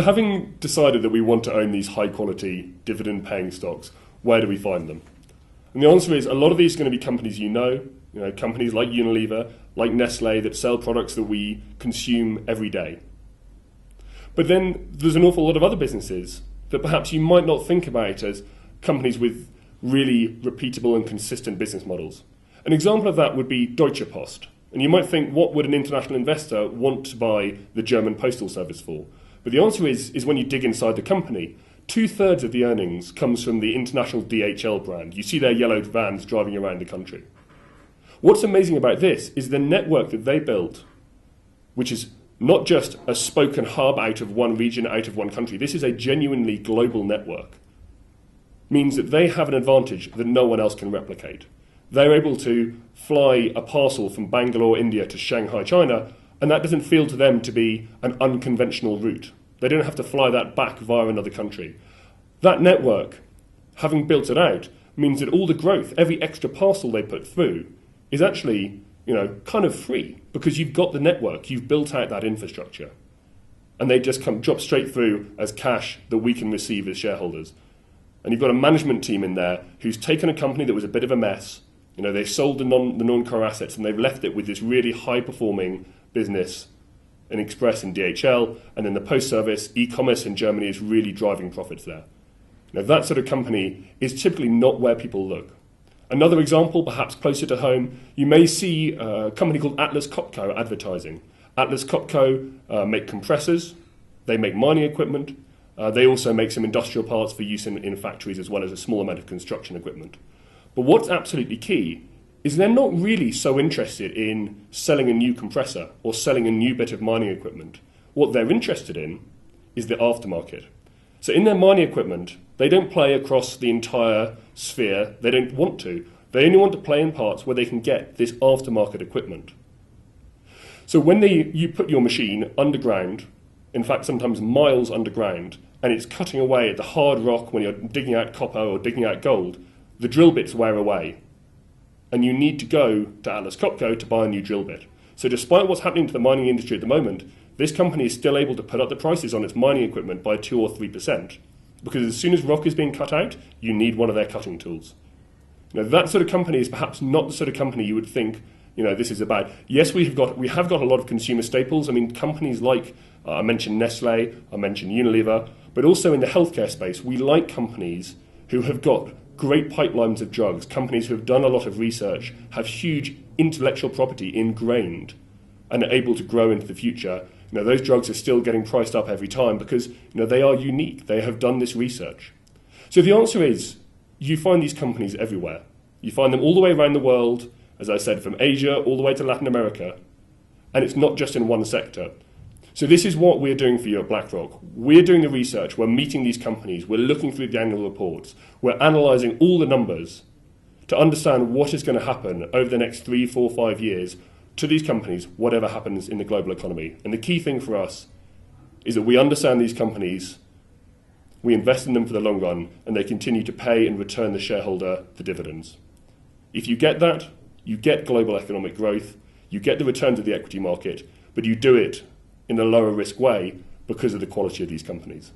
But having decided that we want to own these high-quality, dividend-paying stocks, where do we find them? And the answer is a lot of these are going to be companies you know, companies like Unilever, like Nestle, that sell products that we consume every day. But then there's an awful lot of other businesses that perhaps you might not think about as companies with really repeatable and consistent business models. An example of that would be Deutsche Post. And you might think, what would an international investor want to buy the German postal service for? But the answer is when you dig inside the company, 2/3 of the earnings comes from the international DHL brand. You see their yellow vans driving around the country. What's amazing about this is the network that they built, which is not just a spoken hub out of one region, out of one country. This is a genuinely global network. Means that they have an advantage that no one else can replicate. They're able to fly a parcel from Bangalore, India to Shanghai, China, and that doesn't feel to them to be an unconventional route. They don't have to fly that back via another country. That network, having built it out, means that all the growth, every extra parcel they put through, is actually, kind of free because you've got the network, you've built out that infrastructure. And they just drop straight through as cash that we can receive as shareholders. And you've got a management team in there who's taken a company that was a bit of a mess. They've sold the non-core assets and they've left it with this really high-performing business in Express and DHL, and then the post service, e-commerce in Germany is really driving profits there. That sort of company is typically not where people look. Another example, perhaps closer to home, you may see a company called Atlas Copco advertising. Atlas Copco make compressors, they make mining equipment, they also make some industrial parts for use in factories as well as a small amount of construction equipment. But what's absolutely key is they're not really so interested in selling a new compressor or selling a new bit of mining equipment. What they're interested in is the aftermarket. So in their mining equipment, they don't play across the entire sphere. They don't want to. They only want to play in parts where they can get this aftermarket equipment. So when you put your machine underground, in fact sometimes miles underground, and it's cutting away at the hard rock when you're digging out copper or digging out gold, the drill bits wear away. And you need to go to Atlas Copco to buy a new drill bit. So despite what's happening to the mining industry at the moment, this company is still able to put up the prices on its mining equipment by 2 or 3%. Because as soon as rock is being cut out, you need one of their cutting tools. That sort of company is perhaps not the sort of company you would think this is about. Yes, we have got a lot of consumer staples. I mean, companies like, I mentioned Nestle, I mentioned Unilever, but also in the healthcare space, we like companies who have got great pipelines of drugs, companies who have done a lot of research, have huge intellectual property ingrained, and are able to grow into the future. Those drugs are still getting priced up every time because they are unique. They have done this research. So the answer is, you find these companies everywhere. You find them all the way around the world, as I said, from Asia all the way to Latin America, and it's not just in one sector. So this is what we're doing for you at BlackRock. We're doing the research, we're meeting these companies, we're looking through the annual reports, we're analysing all the numbers to understand what is going to happen over the next 3, 4, 5 years to these companies, whatever happens in the global economy. And the key thing for us is that we understand these companies, we invest in them for the long run, and they continue to pay and return the shareholder the dividends. If you get that, you get global economic growth, you get the returns of the equity market, but you do it in a lower risk way because of the quality of these companies.